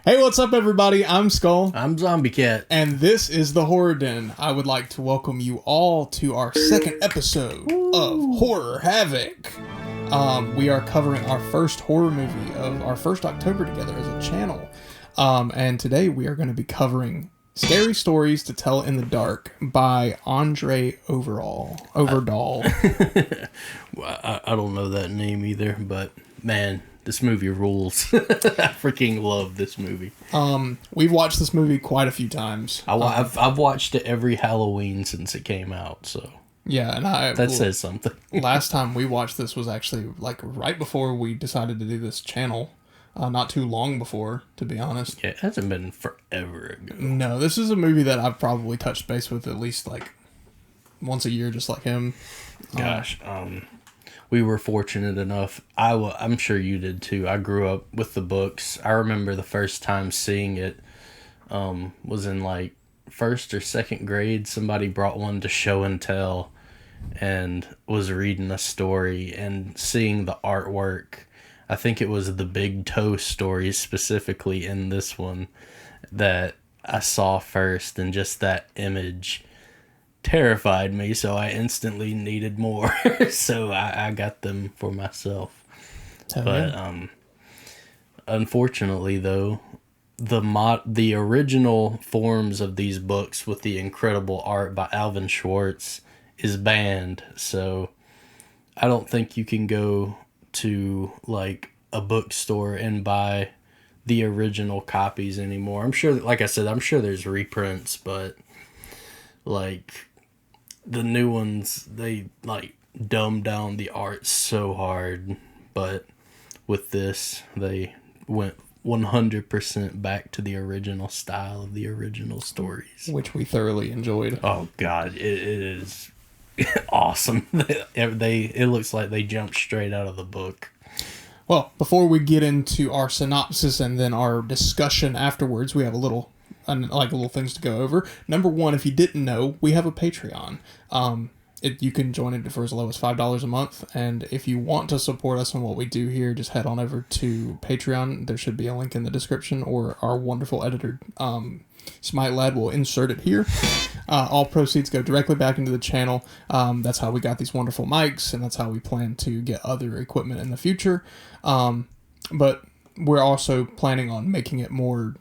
Hey, what's up, everybody? I'm Skull. I'm Zombie Cat. And this is the Horror Den. I would like to welcome you all to our second episode of Horror Havoc. We are covering our first horror movie of our first October together as a channel. And today we are going to be covering Scary Stories to Tell in the Dark by Andre Overdahl. Well, I don't know that name either, but man, this movie rules. I freaking love this movie. We've watched this movie quite a few times. I've watched it every Halloween since it came out, so yeah, and that says something. Last time we watched this was actually like right before we decided to do this channel. Not too long before, to be honest. Yeah, it hasn't been forever ago. No, this is a movie that I've probably touched base with at least like once a year, just like him. Gosh, we were fortunate enough. I'm sure you did too. I grew up with the books. I remember the first time seeing it was in like first or second grade. Somebody brought one to show and tell and was reading a story and seeing the artwork. I think it was the Big Toe story specifically in this one that I saw first, and just that image terrified me, so I instantly needed more. So I got them for myself. Unfortunately though, the original forms of these books with the incredible art by Alvin Schwartz is banned, so I don't think you can go to like a bookstore and buy the original copies anymore. I'm sure, like I said, I'm sure there's reprints, but like the new ones, they like dumb down the art so hard. But with this, they went 100% back to the original style of the original stories, which we thoroughly enjoyed. Oh god, it is awesome. It looks like they jumped straight out of the book. Well, before we get into our synopsis and then our discussion afterwards, we have a little things to go over. Number one, if you didn't know, we have a Patreon. You can join it for as low as $5 a month, and if you want to support us in what we do here, just head on over to Patreon. There should be a link in the description, or our wonderful editor, Smite Lad, will insert it here. All proceeds go directly back into the channel. That's how we got these wonderful mics, and that's how we plan to get other equipment in the future. But we're also planning on making it more,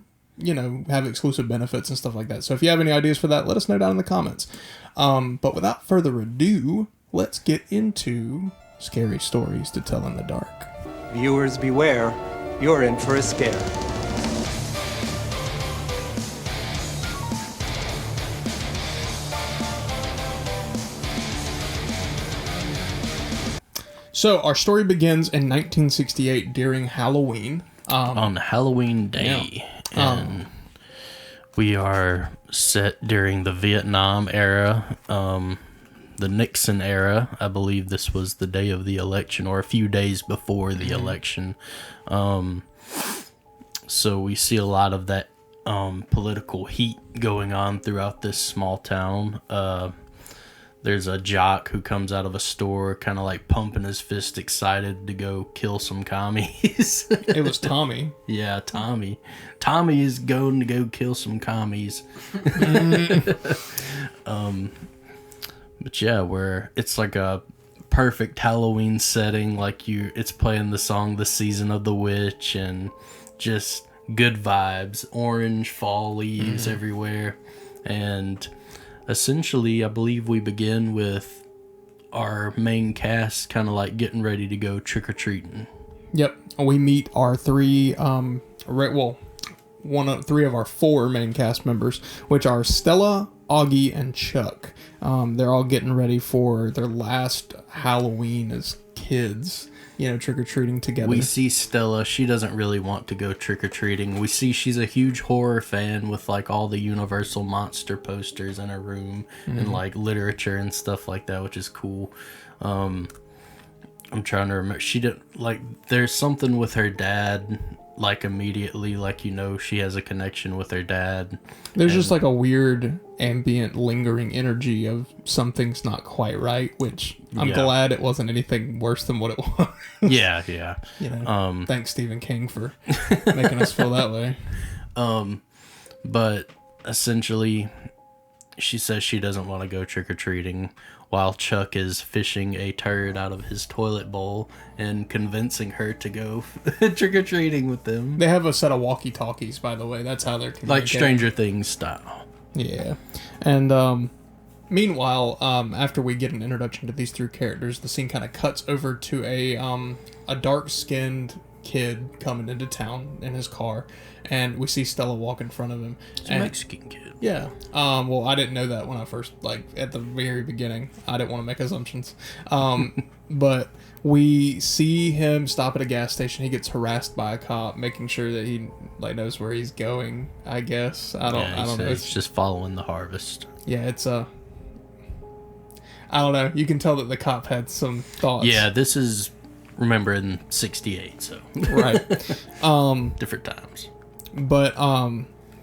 have exclusive benefits and stuff like that. So if you have any ideas for that, let us know down in the comments. But without further ado, let's get into Scary Stories to Tell in the Dark. Viewers beware, you're in for a scare. So our story begins in 1968 during Halloween. On Halloween Day. Yeah. And we are set during the Vietnam era, the Nixon era. I believe this was the day of the election, or a few days before the election. So we see a lot of that political heat going on throughout this small town. There's a jock who comes out of a store kind of like pumping his fist, excited to go kill some commies. It was Tommy. Yeah, Tommy. Tommy is going to go kill some commies. But yeah, it's like a perfect Halloween setting. Like it's playing the song "The Season of the Witch" and just good vibes. Orange fall leaves everywhere, and essentially, I believe we begin with our main cast kind of like getting ready to go trick-or-treating. Yep. We meet our three of our four main cast members, which are Stella, Augie, and Chuck. They're all getting ready for their last Halloween as kids. Trick-or-treating together. We see Stella. She doesn't really want to go trick-or-treating. We see she's a huge horror fan with like all the Universal monster posters in her room and like literature and stuff like that, which is cool. I'm trying to remember. She didn't like. There's something with her dad. Like immediately, she has a connection with her dad. There's just like a weird ambient lingering energy of something's not quite right, which I'm glad it wasn't anything worse than what it was. Yeah. Thanks Stephen King for making us feel that way. But essentially, she says she doesn't want to go trick-or-treating while Chuck is fishing a turd out of his toilet bowl and convincing her to go trick-or-treating with them. They have a set of walkie-talkies, by the way. That's how they're communicating. Like Stranger Things style. Yeah. And meanwhile, after we get an introduction to these three characters, the scene kind of cuts over to a dark-skinned kid coming into town in his car, and we see Stella walk in front of him. It's a Mexican kid. Yeah. Well, I didn't know that when I first, at the very beginning. I didn't want to make assumptions. But we see him stop at a gas station. He gets harassed by a cop, making sure that he knows where he's going, I guess. I don't know. It's just following the harvest. Yeah, it's I don't know. You can tell that the cop had some thoughts. Yeah, this is, remember, in 68, so. Right. Different times. But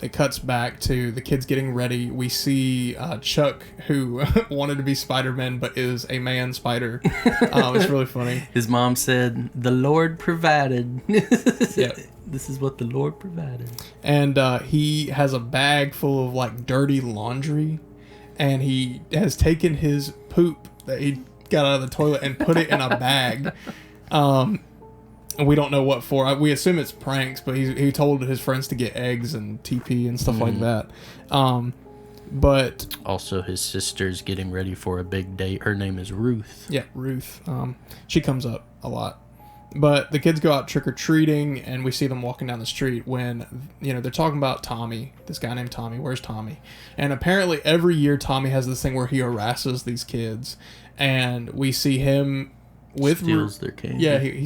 it cuts back to the kids getting ready. We see Chuck, who wanted to be Spider-Man but is a man spider. It's really funny. His mom said, "The Lord provided." Yep. This is what the Lord provided. And he has a bag full of dirty laundry, and he has taken his poop that he got out of the toilet and put it in a bag. And we don't know what for. We assume it's pranks, but he told his friends to get eggs and TP and stuff like that. But also, his sister's getting ready for a big date. Her name is Ruth. Yeah, Ruth. She comes up a lot. But the kids go out trick-or-treating, and we see them walking down the street when, they're talking about Tommy, this guy named Tommy. Where's Tommy? And apparently every year Tommy has this thing where he harasses these kids, and we see him with steals their candy. Yeah, you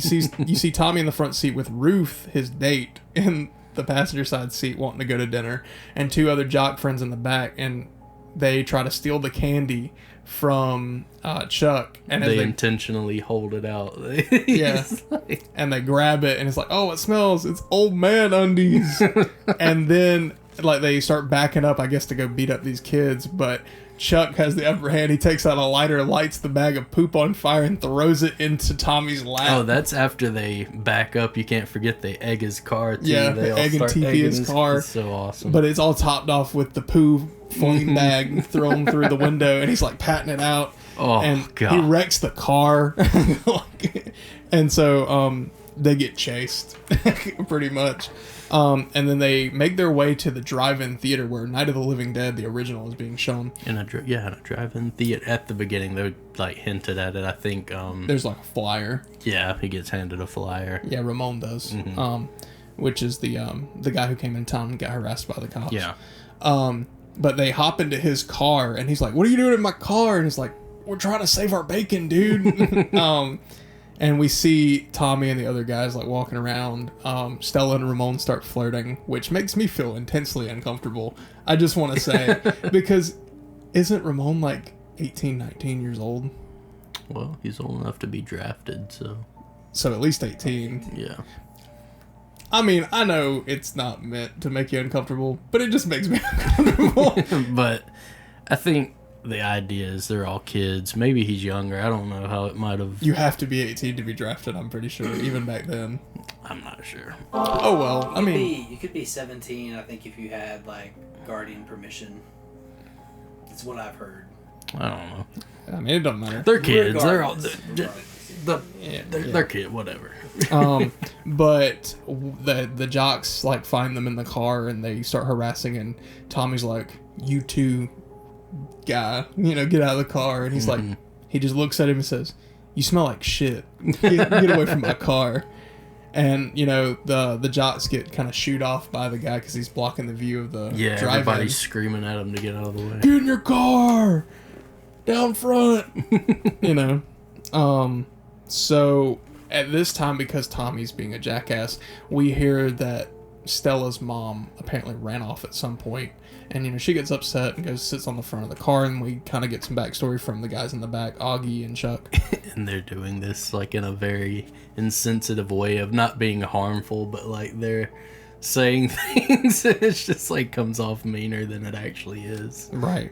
see Tommy in the front seat with Ruth, his date, in the passenger side seat wanting to go to dinner, and two other jock friends in the back, and they try to steal the candy from Chuck, and they intentionally hold it out. Yeah, and they grab it, and it's like, oh, it smells, it's old man undies. And then they start backing up, I guess, to go beat up these kids, but Chuck has the upper hand. He takes out a lighter, lights the bag of poop on fire, and throws it into Tommy's lap. Oh, that's after they back up. You can't forget they egg his car, too. Yeah, they egg and TP his car. It's so awesome. But it's all topped off with the poo flung bag thrown through the window, and he's patting it out. Oh, and God. He wrecks the car. And so they get chased, pretty much. And then they make their way to the drive-in theater where Night of the Living Dead, the original, is being shown. In a drive-in theater. At the beginning, they hinted at it. I think there's a flyer. Yeah, he gets handed a flyer. Yeah, Ramon does. Which is the guy who came in town and got harassed by the cops. Yeah. But they hop into his car, and he's like, "What are you doing in my car?" And he's like, "We're trying to save our bacon, dude." And we see Tommy and the other guys walking around. Stella and Ramon start flirting, which makes me feel intensely uncomfortable. I just want to say, because isn't Ramon 18, 19 years old? Well, he's old enough to be drafted, so. So at least 18. Yeah. I mean, I know it's not meant to make you uncomfortable, but it just makes me uncomfortable. But I think the idea is they're all kids. Maybe he's younger. I don't know how it might have. You have to be 18 to be drafted, I'm pretty sure, even back then. I'm not sure. Oh, well, you could be 17, I think, if you had, guardian permission. That's what I've heard. I don't know. I mean, it doesn't matter. They're kids. They're all. They're They're kid, whatever. But the jocks find them in the car, and they start harassing, and Tommy's like, "You two, guy, get out of the car." And he's he just looks at him and says, "You smell like shit. Get away from my car." And the jocks get kind of shooed off by the guy because he's blocking the view of the drive-in. Everybody's screaming at him to get out of the way. Get in your car, down front. So at this time, because Tommy's being a jackass, we hear that Stella's mom apparently ran off at some point, and she gets upset and sits on the front of the car, and we kind of get some backstory from the guys in the back, Augie and Chuck. And they're doing this in a very insensitive way of not being harmful, but they're saying things. It's just comes off meaner than it actually is. Right.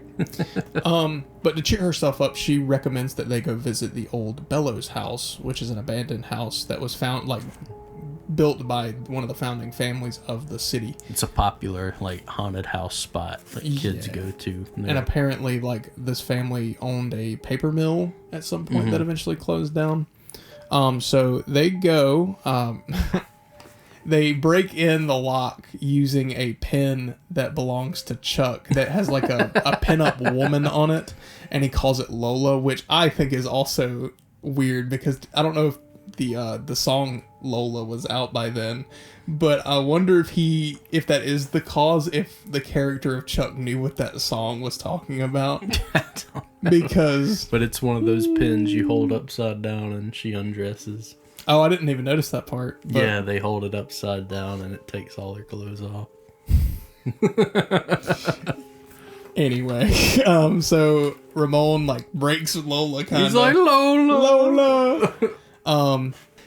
But to cheer herself up, she recommends that they go visit the old Bellows house, which is an abandoned house that was found built by one of the founding families of the city. It's a popular like haunted house spot that kids Yeah. go to. And apparently, like, this family owned a paper mill at some point that eventually closed down. So they go, they break in the lock using a pin that belongs to Chuck that has like a pin-up woman on it, and he calls it Lola, which I think is also weird because I don't know if the song Lola was out by then, but I wonder if that is the cause, if the character of Chuck knew what that song was talking about. Because but it's one of those pins you hold upside down and she undresses. I didn't even notice that part. But Yeah, they hold it upside down and it takes all her clothes off. Anyway, so Ramon like breaks Lola kind of. He's like, Lola!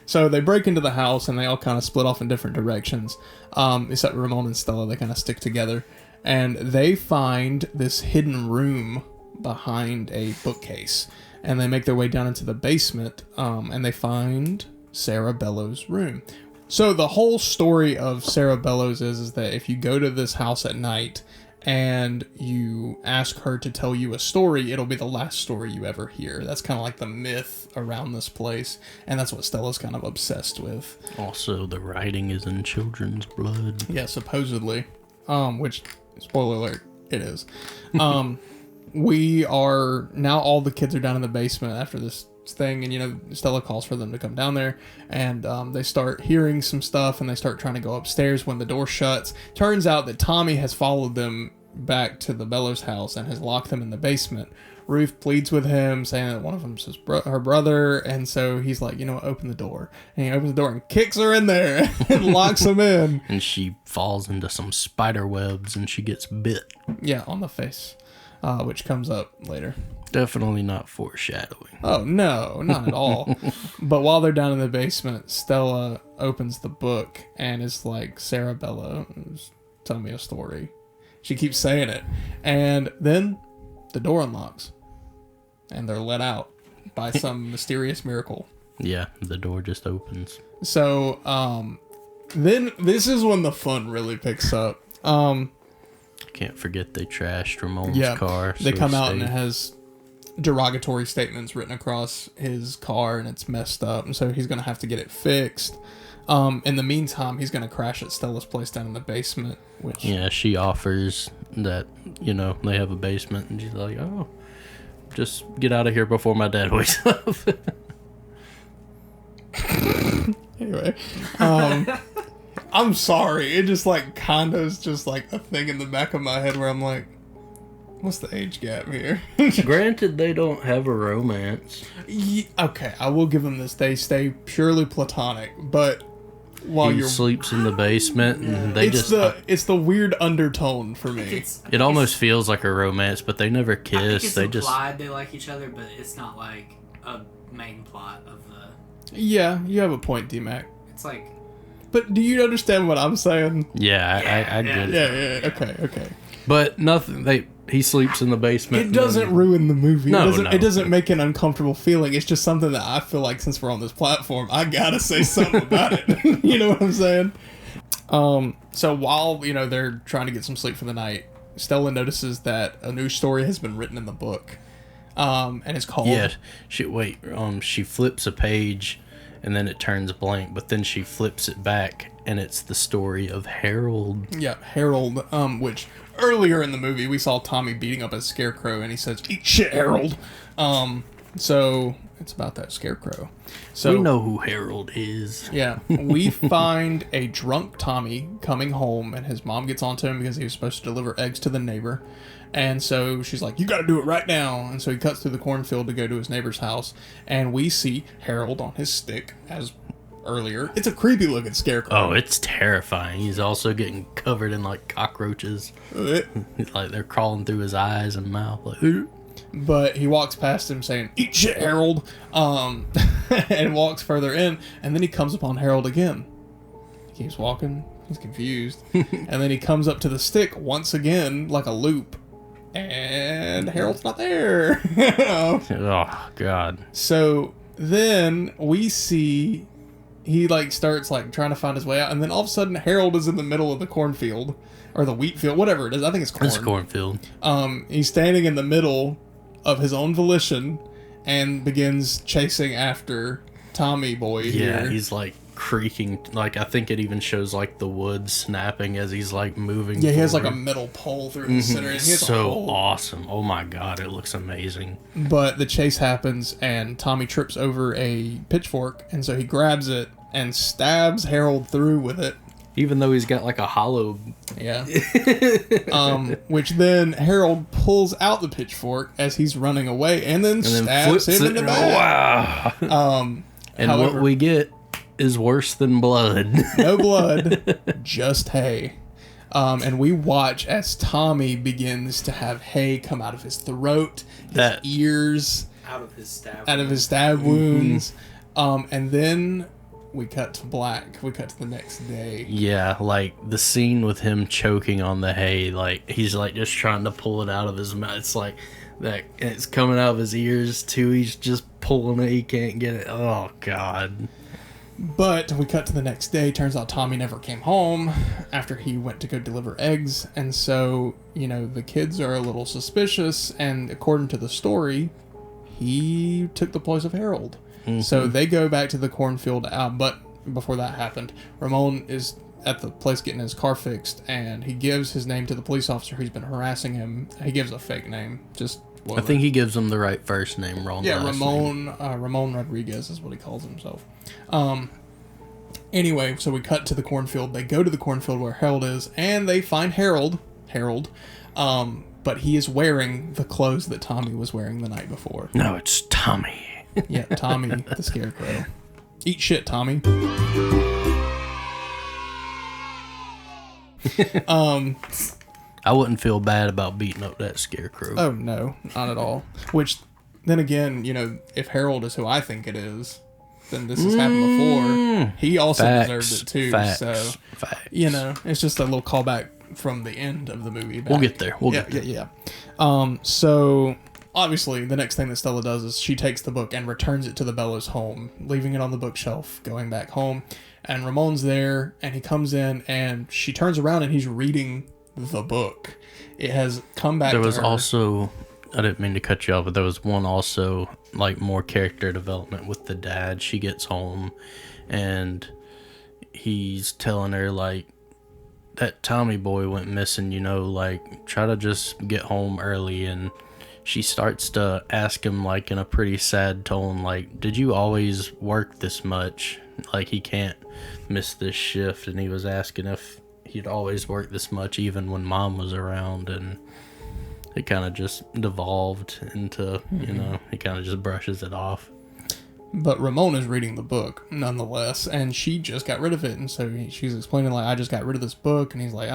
So they break into the house and they all kind of split off in different directions. Except Ramon and Stella, they kind of stick together. And they find this hidden room behind a bookcase. And they make their way down into the basement, and they find Sarah Bellows' room. So the whole story of Sarah Bellows is that if you go to this house at night and you ask her to tell you a story, it'll be the last story you ever hear. That's kind of like the myth around this place, and that's what Stella's kind of obsessed with. Also, the writing is in children's blood. Yeah, supposedly. Which, spoiler alert, it is. We are, now all the kids are down in the basement after this thing, and Stella calls for them to come down there, and they start hearing some stuff, and they start trying to go upstairs when the door shuts. Turns out that Tommy has followed them back to the Bellows house and has locked them in the basement. Ruth pleads with him, saying that one of them's her brother, and so he's like, open the door. And he opens the door and kicks her in there and locks him in. And she falls into some spider webs and she gets bit. Yeah, on the face, which comes up later. Definitely not foreshadowing. Oh, no, not at all. But while they're down in the basement, Stella opens the book and is like, Sarah Bellows, tell me a story. She keeps saying it. And then the door unlocks. And they're let out by some mysterious miracle. Yeah, the door just opens. So, then this is when the fun really picks up. Can't forget they trashed Ramon's car. They come out and it has derogatory statements written across his car, and it's messed up, and so he's gonna have to get it fixed. In the meantime, he's gonna crash at Stella's place down in the basement, which she offers that they have a basement, and she's like, oh, just get out of here before my dad wakes up. Anyway, I'm sorry, it just like kind of is just like a thing in the back of my head where I'm like, what's the age gap here? Granted, they don't have a romance. Okay, I will give them this. They stay purely platonic, but while he sleeps in the basement, and they it's the weird undertone for me. It almost feels like a romance, but they never kiss. I think it's they implied they like each other, but it's not like a main plot of the. Yeah, you have a point, D-Mac. It's like. But do you understand what I'm saying? Yeah, I get it. Yeah, okay. But nothing. He sleeps in the basement. It doesn't ruin the movie. No, it doesn't make an uncomfortable feeling. It's just something that I feel like, since we're on this platform, I gotta say something about it. You know what I'm saying? So while they're trying to get some sleep for the night, Stella notices that a new story has been written in the book, and it's called. Yeah. She flips a page, and then it turns blank. But then she flips it back, and it's the story of Harold. Yeah, Harold. Which earlier in the movie we saw Tommy beating up a scarecrow, and he says, "Eat shit, Harold." So it's about that scarecrow. So we know who Harold is. Yeah, we find a drunk Tommy coming home, and his mom gets onto him because he was supposed to deliver eggs to the neighbor. And so she's like, you got to do it right now. And so he cuts through the cornfield to go to his neighbor's house, and we see Harold on his stick as earlier. It's a creepy looking scarecrow. Oh, it's terrifying. He's also getting covered in like cockroaches. Like they're crawling through his eyes and mouth. Like, but he walks past him saying, "Eat shit, Harold," and walks further in, and then he comes upon Harold again. He keeps walking. He's confused. And then he comes up to the stick once again, like a loop, and Harold's not there. oh, God. So then we see he like starts like trying to find his way out, and then all of a sudden Harold is in the middle of the cornfield or the wheat field, whatever it is. I think it's corn. It's a cornfield. He's standing in the middle of his own volition and begins chasing after Tommy Boy. Yeah, here. he's like creaking. Like I think it even shows like the wood snapping as he's like moving. Yeah, he has like forward. a metal pole through the center. And he has a So hole. awesome! Oh my god, it looks amazing. But the chase happens, and Tommy trips over a pitchfork, and so he grabs it and stabs Harold through with it. Even though he's got like a hollow. Yeah. Which then Harold pulls out the pitchfork as he's running away, and then stabs him in the back. Wow. And however, what we get is worse than blood. no blood, just hay. And we watch as Tommy begins to have hay come out of his throat, his ears, Out of his stab wounds. And then we cut to black. We cut to the next day. Yeah, like the scene with him choking on the hay, like he's like just trying to pull it out of his mouth. It's like that, and it's coming out of his ears too. He's just pulling it. He can't get it. Oh god. But we cut to the next day. Turns out Tommy never came home after he went to go deliver eggs. And so, you know, the kids are a little suspicious. And according to the story, he took the place of Harold. Mm-hmm. So they go back to the cornfield. But before that happened, Ramon is at the place getting his car fixed. And he gives his name to the police officer who's been harassing him. He gives a fake name. I think he gives him the right first name, wrong last Ramon. name. Ramon Rodriguez is what he calls himself. Anyway, so we cut to the cornfield. They go to the cornfield where Harold is, and they find Harold. But he is wearing the clothes that Tommy was wearing the night before. No, it's Tommy. Yeah, Tommy the Scarecrow. Eat shit, Tommy. I wouldn't feel bad about beating up that Scarecrow. Oh, no, not at all. Which, then again, you know, if Harold is who I think it is, then this has happened before. He also deserved it too. So, you know, it's just a little callback from the end of the movie. We'll get there. We'll get there. Yeah. So, obviously, the next thing that Stella does is she takes the book and returns it to the Bellows home, leaving it on the bookshelf, going back home. And Ramon's there, and he comes in, and she turns around, and he's reading the book. It has come back. There was also, I didn't mean to cut you off, but there was one also, like, more character development with the dad. She gets home and he's telling her, like, that Tommy boy went missing, you know, like, try to just get home early. And she starts to ask him, like, in a pretty sad tone, like, did you always work this much? Like, he can't miss this shift. And he was asking if he'd always worked this much even when mom was around, and it kind of just devolved into, you know, he kind of just brushes it off. But Ramon is reading the book nonetheless, and she just got rid of it, and so she's explaining, like, I just got rid of this book, and he's like,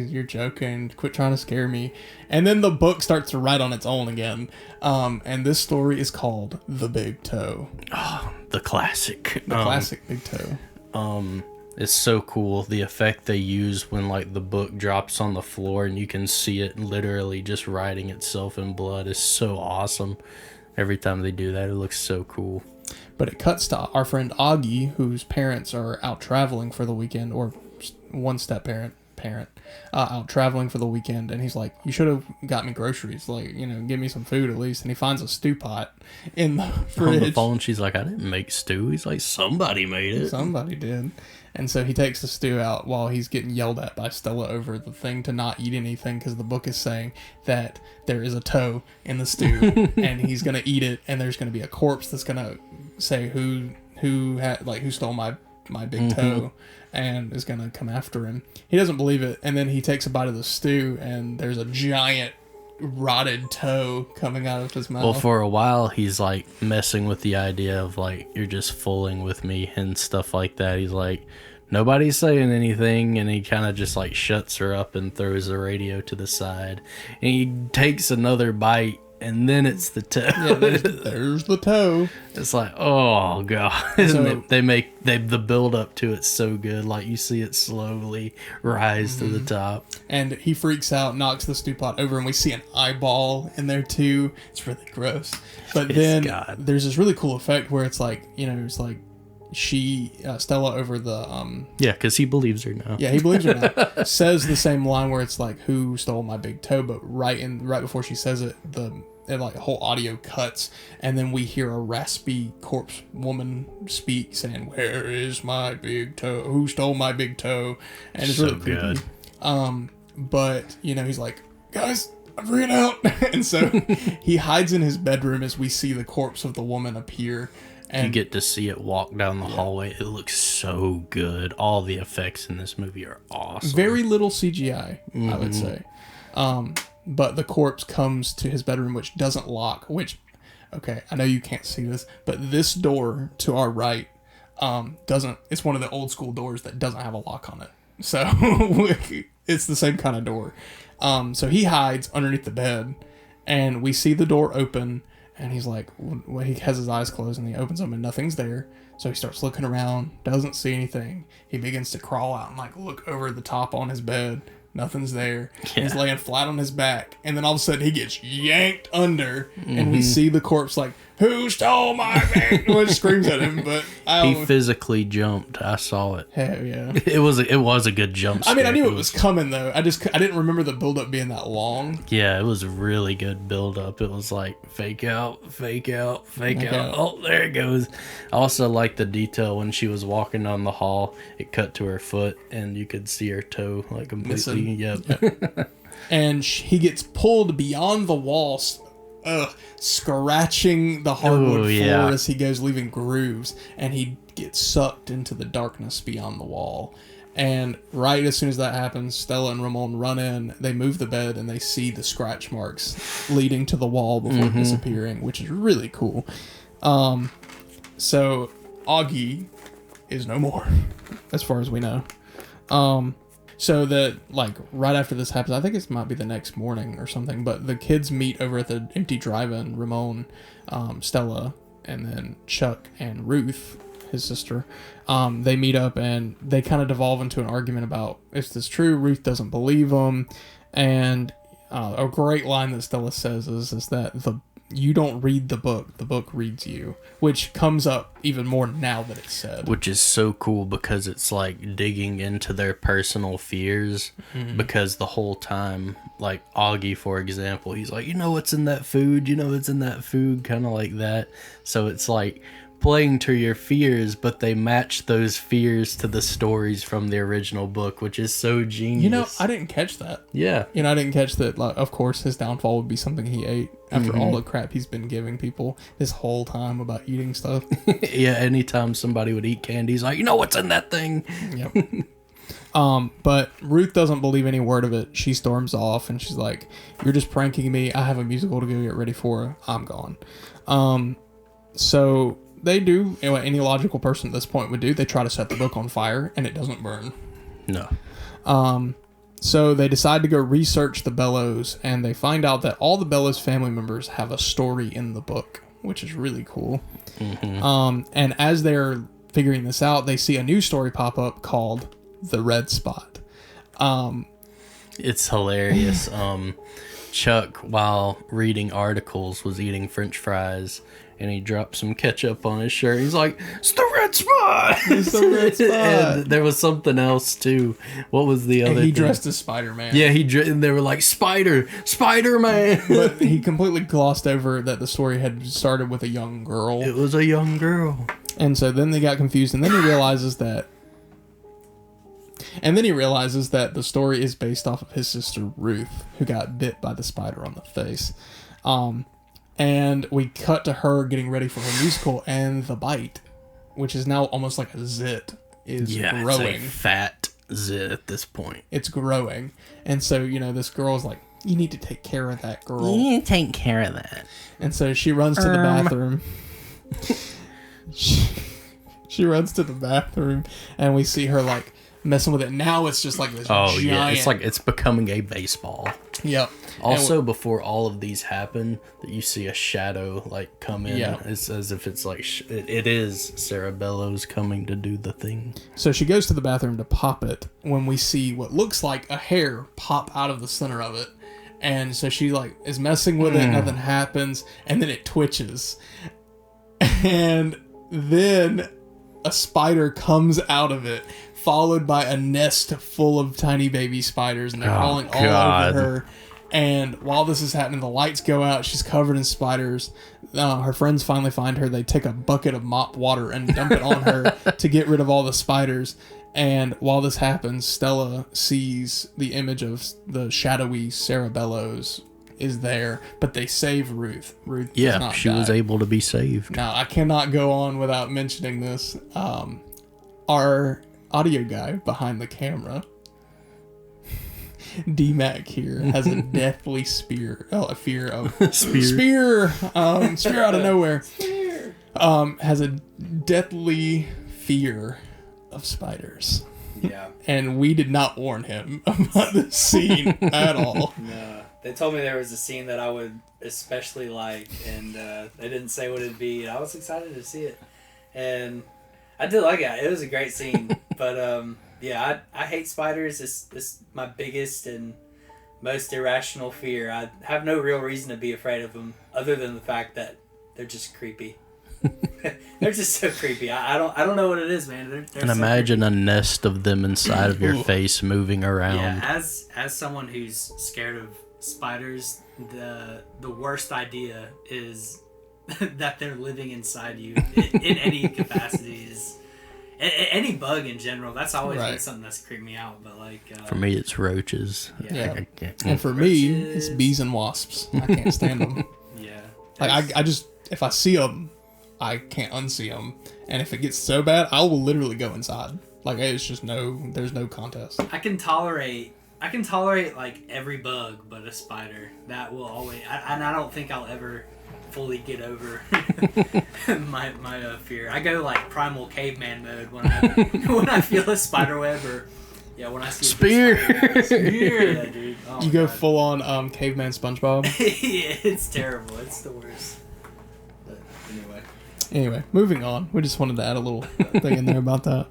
you're joking, quit trying to scare me. And then the book starts to write on its own again, and this story is called The Big Toe. Oh, the classic. The classic Big Toe. It's so cool, the effect they use when, like, the book drops on the floor and you can see it literally just writing itself in blood is so awesome. Every time they do that, it looks so cool. But it cuts to our friend Augie, whose parents are out traveling for the weekend, or one step parent, out traveling for the weekend, and he's like, you should have got me groceries, like, you know, give me some food at least. And he finds a stew pot in the fridge. On the phone, she's like, I didn't make stew. He's like, somebody made it. Somebody did. And so he takes the stew out while he's getting yelled at by Stella over the thing to not eat anything, because the book is saying that there is a toe in the stew and he's going to eat it, and there's going to be a corpse that's going to say who stole my big toe and is going to come after him. He doesn't believe it, and then he takes a bite of the stew, and there's a giant rotted toe coming out of his mouth. Well, for a while he's like messing with the idea of like, you're just fooling with me and stuff like that. He's like, nobody's saying anything, and he kind of just like shuts her up and throws the radio to the side, and he takes another bite, and then it's the toe. Yeah, there's the toe. It's like, oh god. So, the build up to it so good. Like, you see it slowly rise to the top, and he freaks out, knocks the stew pot over, and we see an eyeball in there too. It's really gross. But then there's this really cool effect where it's like, you know, it's like Stella over the Yeah, because he believes her now. yeah, he believes her now, says the same line where it's like, "Who stole my big toe?" But right before she says it, the whole audio cuts, and then we hear a raspy corpse woman speak, saying, "Where is my big toe? Who stole my big toe?" And it's So really creepy. good. But he's like, "Guys, I figured it out," and so he hides in his bedroom as we see the corpse of the woman appear. And You get to see it walk down the hallway. It looks so good. All the effects in this movie are awesome. very little CGI, I would say. But the corpse comes to his bedroom, which doesn't lock. Which, okay, I know you can't see this, but this door to our right doesn't. It's one of the old school doors that doesn't have a lock on it. So it's the same kind of door. So he hides underneath the bed, and we see the door open. And he's like, well, he has his eyes closed, and he opens them, and nothing's there. So he starts looking around, doesn't see anything. He begins to crawl out and like look over the top on his bed. Nothing's there. Yeah. He's laying flat on his back, and then all of a sudden he gets yanked under, and we see the corpse like, "Who stole my bag?" Which screams at him, but He physically jumped. I saw it. hell yeah. It was a good jump scare. I mean, I knew it was coming though. I didn't remember the build-up being that long. Yeah, it was a really good build up. It was like fake out, fake out, fake out. out. Oh, there it goes. I also like the detail when she was walking down the hall. It cut to her foot, and you could see her toe like completely. Missing. Yep. And he gets pulled beyond the walls, scratching the hardwood floor as he goes, leaving grooves, and he gets sucked into the darkness beyond the wall. And right as soon as that happens, Stella and Ramon run in, they move the bed, and they see the scratch marks leading to the wall before disappearing, which is really cool. So Augie is no more, as far as we know. So that, like, right after this happens, I think it might be the next morning or something, but the kids meet over at the empty drive-in. Ramon, Stella, and then Chuck and Ruth, his sister, they meet up, and they kind of devolve into an argument about, is this true? Ruth doesn't believe them. And a great line that Stella says is that you don't read the book reads you, which comes up even more now that it's said. Which is so cool because it's like digging into their personal fears, because the whole time, like Augie, for example, he's like, what's in that food? What's in that food? Kind of like that. So it's like playing to your fears, but they match those fears to the stories from the original book, which is so genius. I didn't catch that. Yeah. I didn't catch that, like, of course, his downfall would be something he ate after all the crap he's been giving people this whole time about eating stuff. Yeah, anytime somebody would eat candy, he's like, what's in that thing? Yep. But Ruth doesn't believe any word of it. She storms off, and she's like, "You're just pranking me. I have a musical to go get ready for. I'm gone." So they do what any logical person at this point would do. They try to set the book on fire, and it doesn't burn. No. So they decide to go research the Bellows, and they find out that all the Bellows family members have a story in the book, which is really cool. And as they're figuring this out, they see a new story pop up called The Red Spot. It's hilarious. Chuck, while reading articles, was eating French fries, and he dropped some ketchup on his shirt. He's like, "It's the red spot!" It's the red spot. And there was something else too. What was the other? He thing? dressed as Spider-Man. Yeah, and they were like, Spider-Man. But he completely glossed over that the story had started with a young girl. It was a young girl. And so then they got confused, and then he realizes that the story is based off of his sister Ruth, who got bit by the spider on the face. And we cut to her getting ready for her musical, and the bite, which is now almost like a zit, is growing. It's a fat zit at this point. It's growing. And so, this girl is like, "You need to take care of that girl." You need to take care of that. And so she runs to the bathroom. She runs to the bathroom, and we see her like messing with it. Now it's just like this giant... yeah, it's like it's becoming a baseball. Yep. Also, before all of these happen, that you see a shadow like come in. Yeah. It's as if it's like it is Sarah Bellows coming to do the thing. So she goes to the bathroom to pop it when we see what looks like a hair pop out of the center of it. And so she like is messing with it, nothing happens, and then it twitches. And then a spider comes out of it, followed by a nest full of tiny baby spiders, and they're crawling all over her. And while this is happening, the lights go out. She's covered in spiders. Her friends finally find her. They take a bucket of mop water and dump it on her to get rid of all the spiders. And while this happens, Stella sees the image of the shadowy Sarah Bellows is there, but they save Ruth. Ruth does not she die. was able to be saved. Now, I cannot go on without mentioning this. Our audio guy behind the camera, D-Mac here, has a deathly fear of spear out of nowhere. Has a deathly fear of spiders. Yeah. And we did not warn him about this scene at all. No. They told me there was a scene that I would especially like, and they didn't say what it'd be. I was excited to see it. And I did like it. It was a great scene. But, yeah, I hate spiders. It's my biggest and most irrational fear. I have no real reason to be afraid of them, other than the fact that they're just creepy. They're just so creepy. I don't know what it is, man. They're And so imagine creepy. a nest of them inside of your face moving around. Yeah, as someone who's scared of spiders, the worst idea is that they're living inside you in any capacity. Is any bug in general. That's always been something that's creeped me out. But like for me, it's roaches. Yeah. And for me, it's bees and wasps. I can't stand them. Yeah. Like I just, if I see them, I can't unsee them. And if it gets so bad, I will literally go inside. Like it's just there's no contest. I can tolerate like every bug, but a spider, that will always. And I don't think I'll ever fully get over my fear. I go like primal caveman mode when I feel a spider web or when I see spear. Yeah, dude. Oh, You go God. full on caveman SpongeBob. Yeah, it's terrible. It's the worst. But Anyway, moving on. We just wanted to add a little thing in there about that.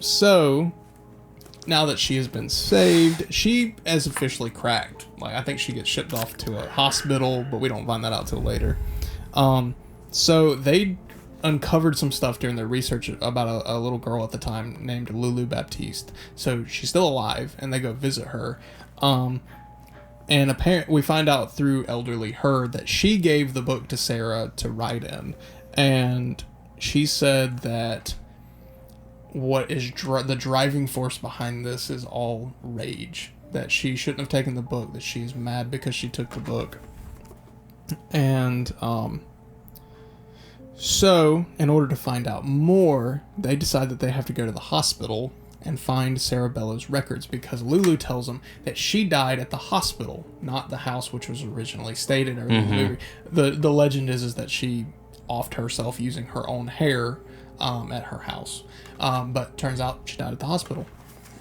So now that she has been saved, she is officially cracked. Like I think she gets shipped off to a hospital, but we don't find that out till later. So they uncovered some stuff during their research about a little girl at the time named Lulu Baptiste. So she's still alive, and they go visit her. And apparently, we find out through elderly her that she gave the book to Sarah to write in, and she said that what is the driving force behind this is all rage. That she shouldn't have taken the book. That she's mad because she took the book. And so, in order to find out more, they decide that they have to go to the hospital and find Sarah Bellows' records, because Lulu tells them that she died at the hospital, not the house, which was originally stated earlier in the movie. The legend is that she offed herself using her own hair at her house, but turns out she died at the hospital.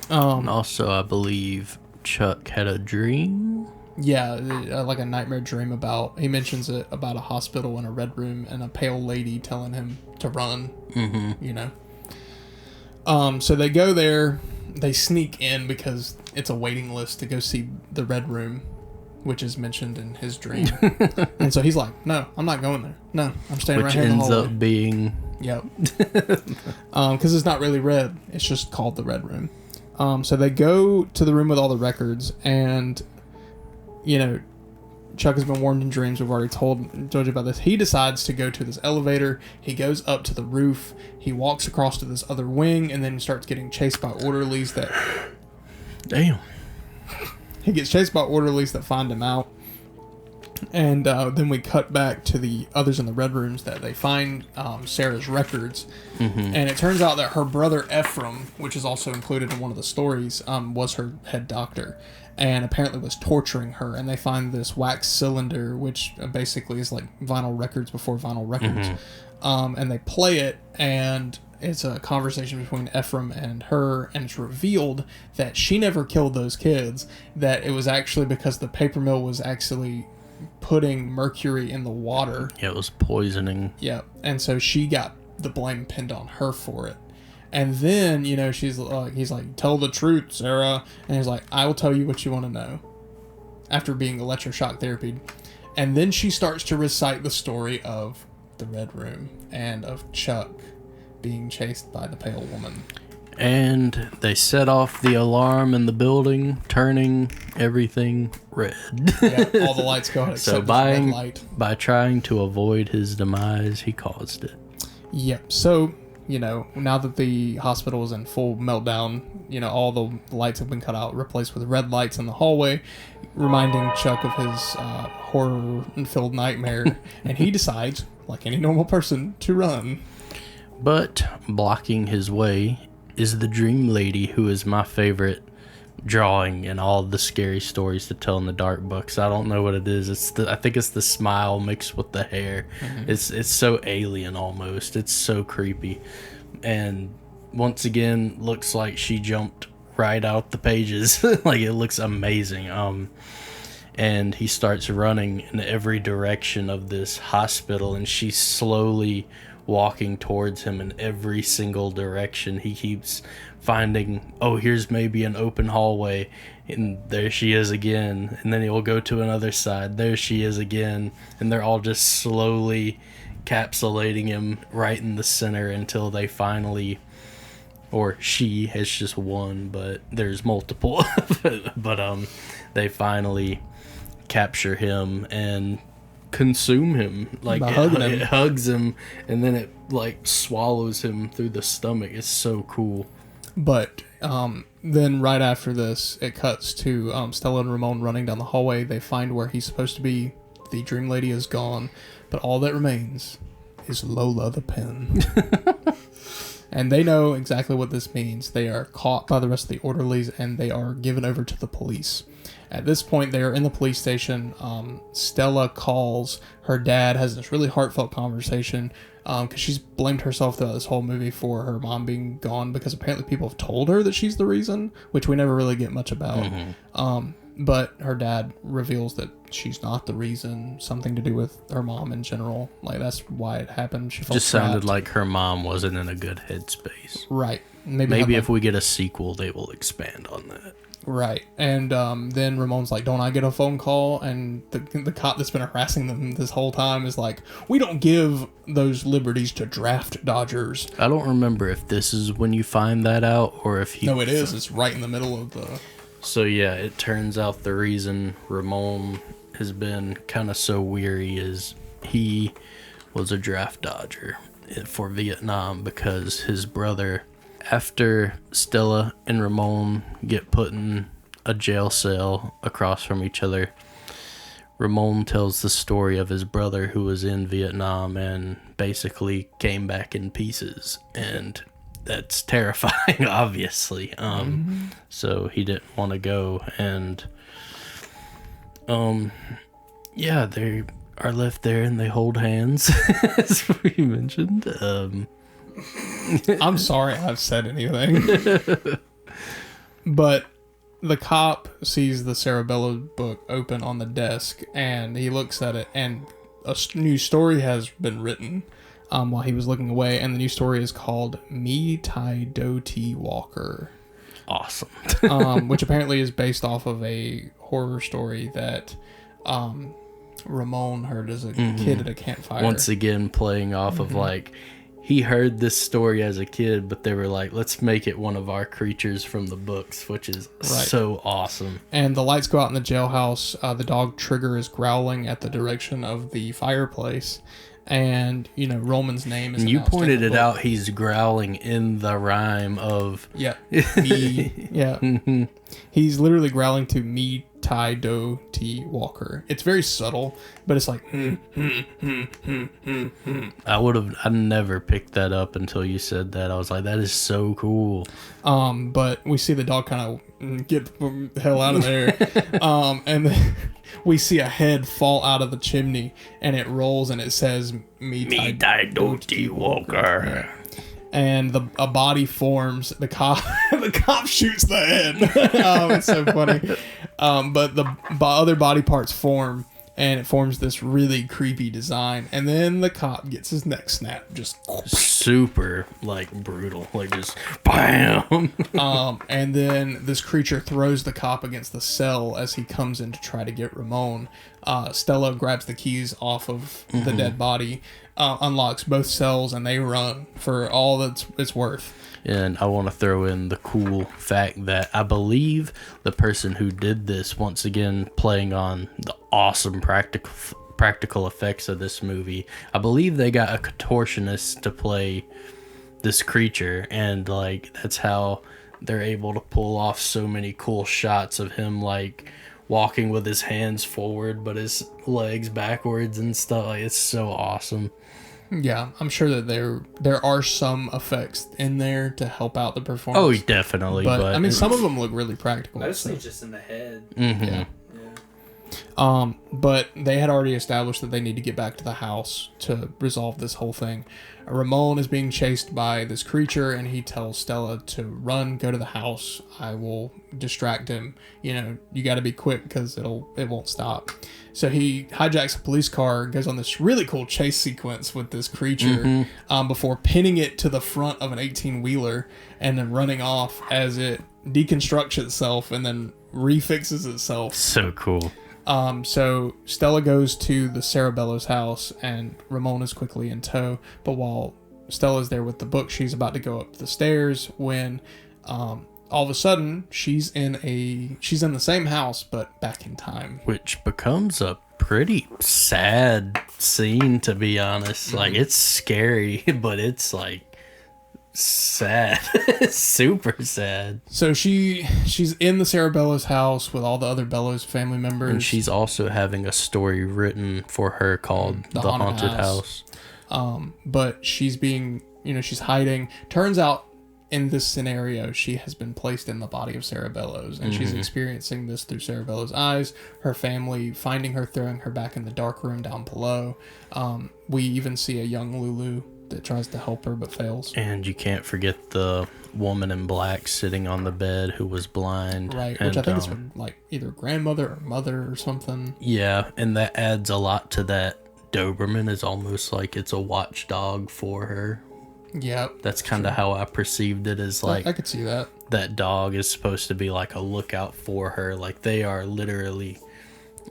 And also, I believe Chuck had a dream. Yeah, like a nightmare dream he mentions it about a hospital and a red room and a pale lady telling him to run, you know. So they go there, they sneak in because it's a waiting list to go see the red room, which is mentioned in his dream. And so he's like, no, I'm not going there. No, I'm staying right here in the hallway. Which ends up being... Yep. Because it's not really red. It's just called the red room. So they go to the room with all the records, and, you know, Chuck has been warned in dreams. We've already told you about this. He decides to go to this elevator. He goes up to the roof. He walks across to this other wing, and then starts getting chased by orderlies that... Damn. He gets chased by orderlies that find him out. And then we cut back to the others in the red rooms that they find Sarah's records. And it turns out that her brother Ephraim, which is also included in one of the stories, was her head doctor. And apparently was torturing her. And they find this wax cylinder, which basically is like vinyl records before vinyl records. And they play it, and it's a conversation between Ephraim and her, and it's revealed that she never killed those kids, that it was actually because the paper mill was actually putting mercury in the water. Yeah, it was poisoning. Yeah, and so she got the blame pinned on her for it. And then, you know, he's like, tell the truth, Sarah. And he's like, I will tell you what you want to know. After being electroshock therapied. And then she starts to recite the story of the Red Room and of Chuck being chased by the pale woman. And they set off the alarm in the building, turning everything red. Yeah, all the lights go out except So this red light. by trying to avoid his demise, he caused it. Yep. So, now that the hospital is in full meltdown, all the lights have been cut out, replaced with red lights in the hallway, reminding Chuck of his horror-filled nightmare. And he decides, like any normal person, to run. But blocking his way is the Dream Lady, who is my favorite drawing in all the scary stories to tell in the dark books. I don't know what it is. I think it's the smile mixed with the hair. Mm-hmm. It's so alien almost. It's so creepy. And once again, looks like she jumped right out the pages. Like, it looks amazing. And he starts running in every direction of this hospital, and she's slowly walking towards him in every single direction. He keeps finding, here's maybe an open hallway, and there she is again. And then he'll go to another side, there she is again, and they're all just slowly encapsulating him right in the center until they finally, or she has just one, but there's multiple. but they finally capture him and consume him. Like, it hugs him, and then it like swallows him through the stomach. It's so cool. But then right after this, it cuts to Stella and Ramon running down the hallway. They find where he's supposed to be. The Dream Lady is gone, but all that remains is Lola the pen. And they know exactly what this means. They are caught by the rest of the orderlies, and they are given over to the police. At this point, they are in the police station. Stella calls her dad, has this really heartfelt conversation, because she's blamed herself throughout this whole movie for her mom being gone, because apparently people have told her that she's the reason, which we never really get much about. Mm-hmm. But her dad reveals that she's not the reason, something to do with her mom in general. Like, that's why it happened. She felt just sounded trapped. like her mom wasn't in a good headspace. Right. Maybe if we get a sequel, they will expand on that. Right. And then Ramon's like, don't I get a phone call? And the cop that's been harassing them this whole time is like, we don't give those liberties to draft dodgers. I don't remember if this is when you find that out or if he... No, it is. It's right in the middle of the... So yeah, it turns out the reason Ramon has been kind of so weary is he was a draft dodger for Vietnam, because his brother, after Stella and Ramon get put in a jail cell across from each other, Ramon tells the story of his brother who was in Vietnam and basically came back in pieces, and that's terrifying, obviously. So he didn't want to go, and yeah, they are left there and they hold hands, as we mentioned. I'm sorry I've said anything. But the cop sees the Cerebella book open on the desk, and he looks at it, and a new story has been written while he was looking away, and the new story is called Me Tai Do Ti Walker. Awesome. Which apparently is based off of a horror story that Ramon heard as a kid at a campfire. Once again, playing off of like, he heard this story as a kid, but they were like, let's make it one of our creatures from the books, which is so awesome. And the lights go out in the jailhouse. The dog Trigger is growling at the direction of the fireplace. And, Roman's name is... And you pointed it out, he's growling in the rhyme of... Yeah. Yeah. He's literally growling to Me Tai Do Ti Walker. It's very subtle, but it's like... I never picked that up until you said that. I was like, that is so cool. But we see the dog kind of get the hell out of there. And then we see a head fall out of the chimney, and it rolls, and it says, Me Tai Do Ti Walker. And a body forms. The cop shoots the head. It's so funny. But the other body parts form, and it forms this really creepy design. And then the cop gets his neck snapped, just super brutal, just bam. And then this creature throws the cop against the cell as he comes in to try to get Ramon. Stella grabs the keys off of the dead body, unlocks both cells, and they run for all that it's worth. And I want to throw in the cool fact that I believe the person who did this, once again playing on the awesome practical effects of this movie, I believe they got a contortionist to play this creature, and like that's how they're able to pull off so many cool shots of him like walking with his hands forward but his legs backwards and stuff. Like, it's so awesome. Yeah, I'm sure that there are some effects in there to help out the performance. Oh, definitely. But I mean, some of them look really practical. Mostly just in the head. Mm-hmm. Yeah. Yeah. But they had already established that they need to get back to the house to resolve this whole thing. Ramon is being chased by this creature, and he tells Stella to run, go to the house. I will distract him. You know, you got to be quick because it won't stop. So he hijacks a police car, goes on this really cool chase sequence with this creature before pinning it to the front of an 18-wheeler and then running off as it deconstructs itself and then refixes itself. So cool. So Stella goes to the Cerebello's house, and Ramon is quickly in tow. But while Stella's there with the book, she's about to go up the stairs when all of a sudden she's in the same house but back in time. Which becomes a pretty sad scene, to be honest. Like, it's scary, but it's like sad. Super sad. So she's in the Cerebello's house with all the other Bellows family members. And she's also having a story written for her called The Haunted House. But she's being, she's hiding. Turns out in this scenario, she has been placed in the body of Cerebello's, and she's experiencing this through Cerebello's eyes, her family finding her, throwing her back in the dark room down below. We even see a young Lulu that tries to help her but fails. And you can't forget the woman in black sitting on the bed who was blind. Right, which I think is her, like, either grandmother or mother or something. Yeah, and that adds a lot to that. Doberman is almost like it's a watchdog for her. Yep. That's kind of how I perceived it, as like I could see that. That dog is supposed to be like a lookout for her. Like, they are literally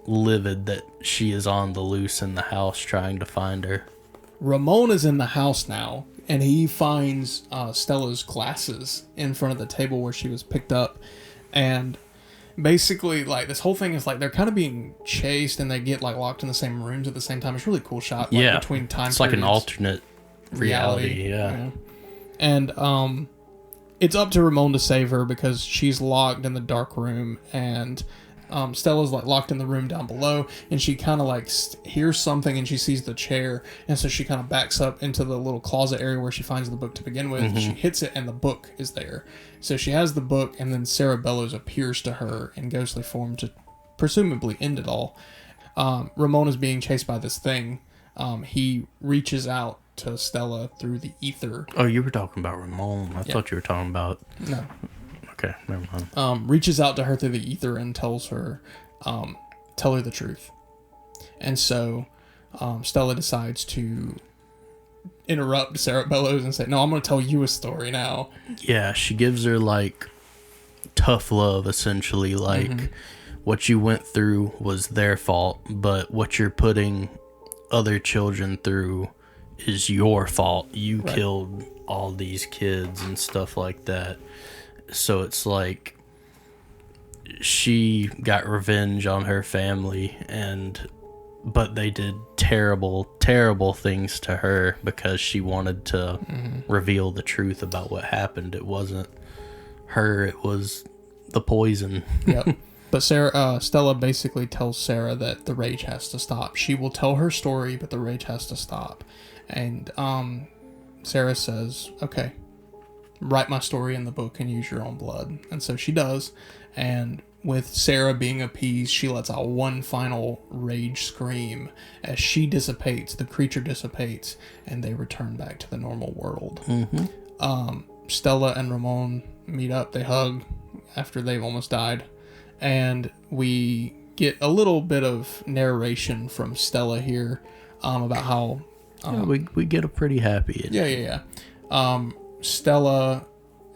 livid that she is on the loose in the house trying to find her. Ramon is in the house now, and he finds Stella's glasses in front of the table where she was picked up. And basically, like, this whole thing is like they're kind of being chased, and they get like locked in the same rooms at the same time. It's really cool shot. Like, yeah, between time it's like an alternate reality. Yeah. And it's up to Ramon to save her because she's locked in the dark room, and Stella's like locked in the room down below, and she kind of like hears something, and she sees the chair, and so she kind of backs up into the little closet area where she finds the book to begin with. She hits it, and the book is there. So she has the book, and then Sarah Bellows appears to her in ghostly form to presumably end it all. Ramon is being chased by this thing. He reaches out to Stella through the ether. Oh, you were talking about Ramon. I thought you were talking about... No. Okay, never mind. Reaches out to her through the ether and tells her, tell her the truth. And so Stella decides to interrupt Sarah Bellows and say, no, I'm going to tell you a story now. Yeah, she gives her, like, tough love, essentially. Like, what you went through was their fault, but what you're putting other children through is your fault. You killed all these kids and stuff like that. So it's like she got revenge on her family, but they did terrible, terrible things to her because she wanted to reveal the truth about what happened. It wasn't her, it was the poison. Yep. But Stella basically tells Sarah that the rage has to stop. She will tell her story, but the rage has to stop. And Sarah says, okay, write my story in the book and use your own blood. And so she does. And with Sarah being appeased, she lets out one final rage scream. As she dissipates, the creature dissipates, and they return back to the normal world. Stella and Ramon meet up. They hug after they've almost died. And we get a little bit of narration from Stella here about how... we get a pretty happy ending. Yeah. Stella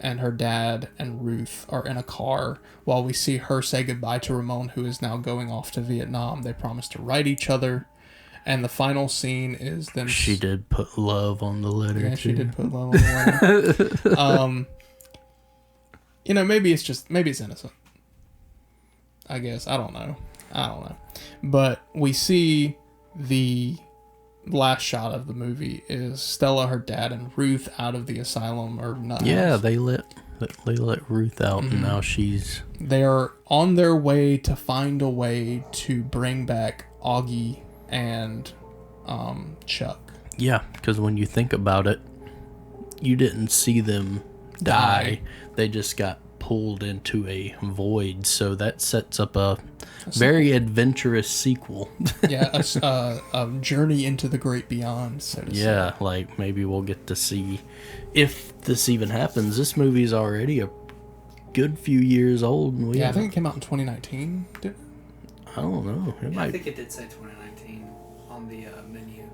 and her dad and Ruth are in a car while we see her say goodbye to Ramon, who is now going off to Vietnam. They promise to write each other. And the final scene is them... She did put love on the letter, Yeah, too. she did put love on the letter. Maybe it's innocent. I guess. I don't know. But we see the last shot of the movie is Stella, her dad, and Ruth out of the asylum or nut Yeah, house. they let Ruth out, and now she's... They are on their way to find a way to bring back Augie and Chuck. Yeah, because when you think about it, you didn't see them die. They just got pulled into a void, so that sets up a very adventurous sequel. Yeah, a journey into the great beyond, so to say. Yeah, like maybe we'll get to see if this even happens. This movie's already a good few years old. And I think it came out in 2019, didn't it? I don't know. I think it did say 2019 on the menu.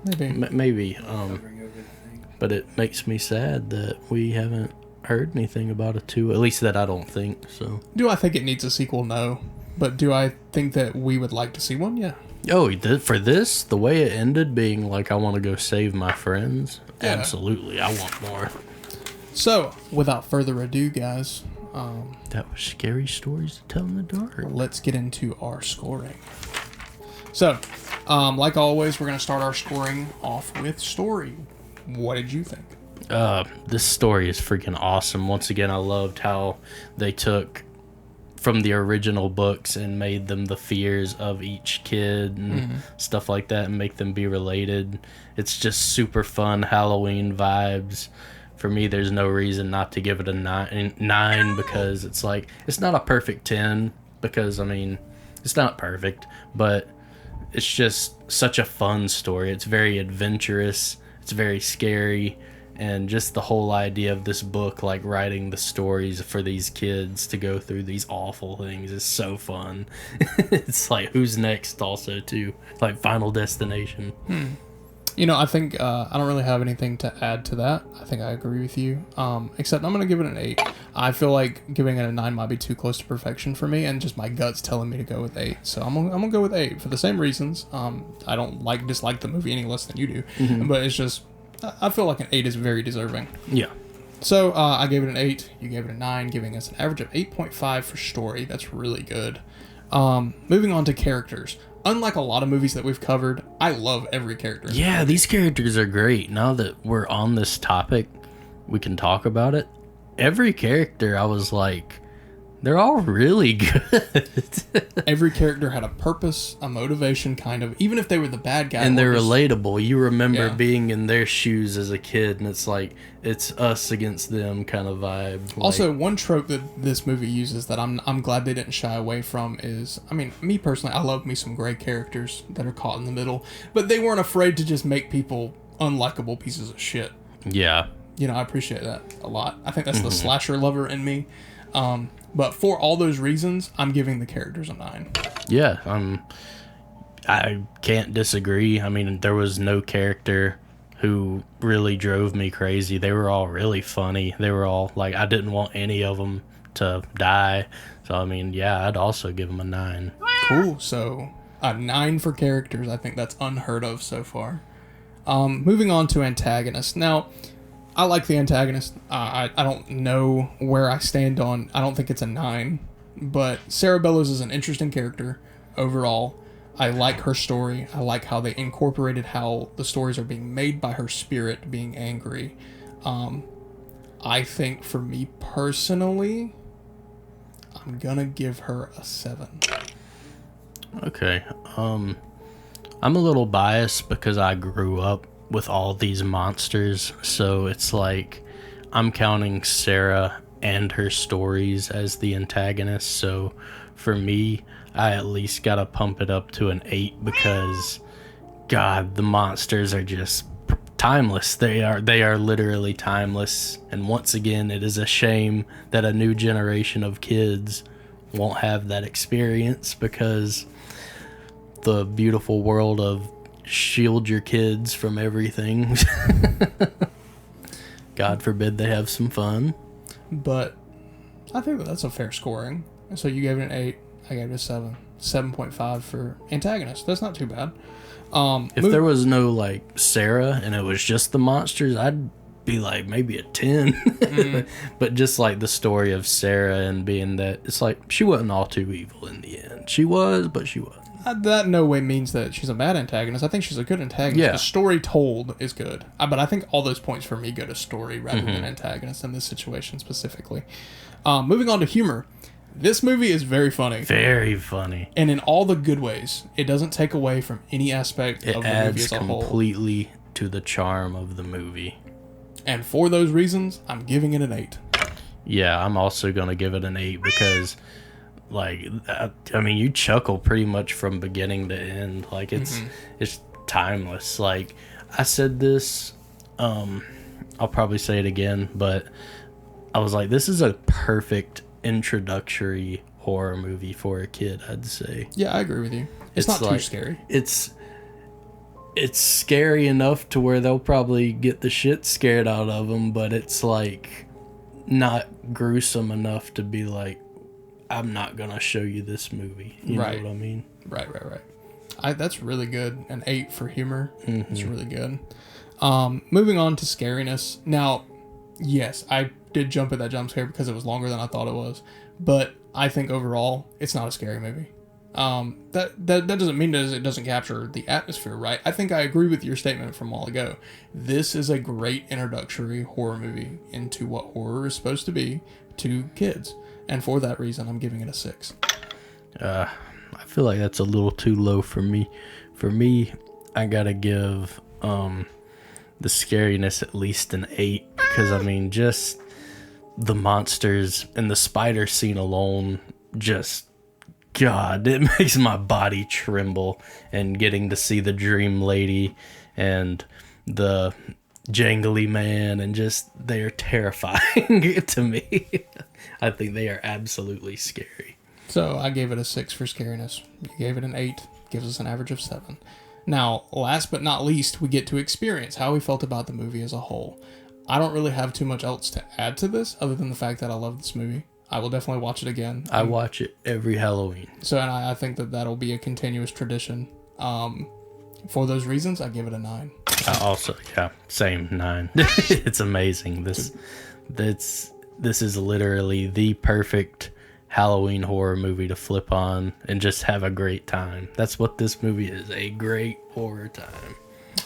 Maybe. Covering over the thing. But it makes me sad that we haven't heard anything about it too. At least that I don't think so. Do I think it needs a sequel? No. But do I think that we would like to see one? Yeah. Oh, for this, the way it ended being like, I want to go save my friends. Yeah. Absolutely, I want more. So, without further ado, guys, That was Scary Stories to Tell in the Dark. let's get into our scoring. So, like always, we're going to start our scoring off with story. What did you think? This story is freaking awesome. Once again, I loved how they took from the original books and made them the fears of each kid and stuff like that and make them be related. It's just super fun Halloween vibes. For me, there's no reason not to give it a 9 because it's like, it's not a perfect 10 because, I mean, it's not perfect, but it's just such a fun story. It's very adventurous. It's very scary. And just the whole idea of this book, like writing the stories for these kids to go through these awful things is so fun. It's like, who's next also too? Like Final Destination. I think I don't really have anything to add to that. I think I agree with you. Except I'm going to give it an 8. I feel like giving it a 9 might be too close to perfection for me, and just my gut's telling me to go with 8. So I'm gonna go with 8 for the same reasons. I don't dislike the movie any less than you do, but it's just I feel like an 8 is very deserving. Yeah. So I gave it an 8. You gave it a 9, giving us an average of 8.5 for story. That's really good. Moving on to characters. Unlike a lot of movies that we've covered, I love every character. Yeah, these characters are great. Now that we're on this topic, we can talk about it. Every character, I was like, they're all really good. Every character had a purpose, a motivation, kind of, even if they were the bad guy. And they're relatable. You remember Yeah. being in their shoes as a kid, and it's like, it's us against them kind of vibe. Also, one trope that this movie uses that I'm glad they didn't shy away from is, I mean, me personally, I love me some gray characters that are caught in the middle, but they weren't afraid to just make people unlikable pieces of shit. Yeah. I appreciate that a lot. I think that's the slasher lover in me. But for all those reasons, I'm giving the characters a 9. Yeah, I can't disagree. I mean, there was no character who really drove me crazy. They were all really funny. They were all, like, I didn't want any of them to die. So, I mean, yeah, I'd also give them a 9. Cool. So, a 9 for characters. I think that's unheard of so far. Moving on to antagonists. Now, I like the antagonist. I don't know where I stand on. I don't think it's a 9, but Sarah Bellows is an interesting character overall. I like her story. I like how they incorporated how the stories are being made by her spirit being angry. I think for me personally, I'm gonna give her a 7. Okay. I'm a little biased because I grew up with all these monsters, so it's like I'm counting Sarah and her stories as the antagonist. So for me, I at least gotta pump it up to an 8 because, God, the monsters are just timeless. They are literally timeless. And once again, it is a shame that a new generation of kids won't have that experience because the beautiful world of shield your kids from everything. God forbid they have some fun. but I think that's a fair scoring. So you gave it an 8. I gave it a 7. 7.5 for antagonist. That's not too bad. If there was no like Sarah and it was just the monsters, I'd be like maybe a 10. But just like the story of Sarah and being that it's like she wasn't all too evil in the end. She was, but she wasn't. That no way means that she's a bad antagonist. I think she's a good antagonist. Yeah. The story told is good. But I think all those points for me go to story rather than antagonist in this situation specifically. Moving on to humor. This movie is very funny. Very funny. And in all the good ways. It doesn't take away from any aspect of the movie as a whole. It adds completely to the charm of the movie. And for those reasons, I'm giving it an 8. Yeah, I'm also going to give it an 8 because, like, I mean, you chuckle pretty much from beginning to end. Like, it's timeless. Like, I said this, I'll probably say it again, but I was like, this is a perfect introductory horror movie for a kid, I'd say. Yeah, I agree with you. It's not like, too scary. It's scary enough to where they'll probably get the shit scared out of them, but it's like not gruesome enough to be like, I'm not gonna show you this movie. You know what I mean? Right. That's really good. An 8 for humor. It's really good. Moving on to scariness. Now, yes, I did jump at that jump scare because it was longer than I thought it was, but I think overall it's not a scary movie. That doesn't mean that it doesn't capture the atmosphere, right? I think I agree with your statement from a while ago. This is a great introductory horror movie into what horror is supposed to be to kids, and for that reason, I'm giving it a 6. I feel like that's a little too low for me. For me, I gotta give the scariness at least an 8 because I mean, just the monsters and the spider scene alone, just God, it makes my body tremble. And getting to see the dream lady and the jangly man, and just they are terrifying to me. I think they are absolutely scary. So I gave it a 6 for scariness. You gave it an 8, gives us an average of 7. Now, last but not least, we get to experience how we felt about the movie as a whole. I don't really have too much else to add to this other than the fact that I love this movie. I will definitely watch it again. I watch it every Halloween. So, and I think that that'll be a continuous tradition. For those reasons, I give it a 9. I also, same 9. It's amazing. This is literally the perfect Halloween horror movie to flip on and just have a great time. That's what this movie is, a great horror time.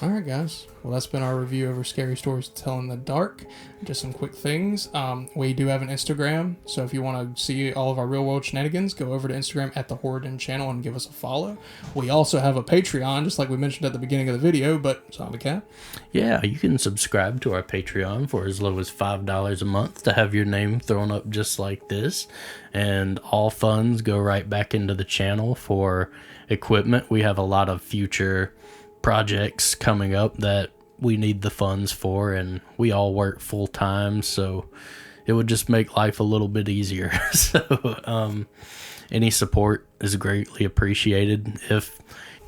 All right, guys. Well, that's been our review over Scary Stories to Tell in the Dark. Just some quick things. We do have an Instagram, so if you want to see all of our real-world shenanigans, go over to Instagram at the Horror Den channel and give us a follow. We also have a Patreon, just like we mentioned at the beginning of the video, but Zombie Cat. Yeah, you can subscribe to our Patreon for as low as $5 a month to have your name thrown up just like this. And all funds go right back into the channel for equipment. We have a lot of future projects coming up that we need the funds for, and we all work full time, so it would just make life a little bit easier. So any support is greatly appreciated.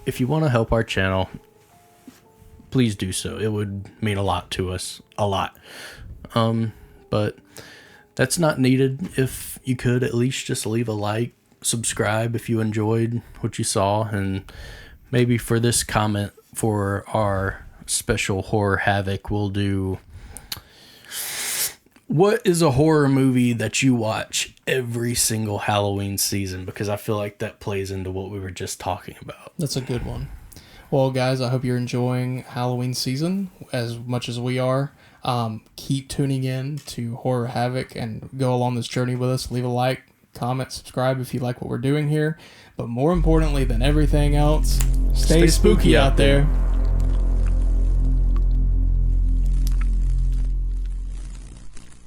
If you want to help our channel, please do so. It would mean a lot to us, a lot. But that's not needed. If you could at least just leave a like, subscribe if you enjoyed what you saw, and maybe for this comment for our special Horror Havoc, we'll do, what is a horror movie that you watch every single Halloween season? Because I feel like that plays into what we were just talking about. That's a good one. Well, guys, I hope you're enjoying Halloween season as much as we are. Keep tuning in to Horror Havoc and go along this journey with us. Leave a like, comment, subscribe if you like what we're doing here. But more importantly than everything else, stay spooky out there.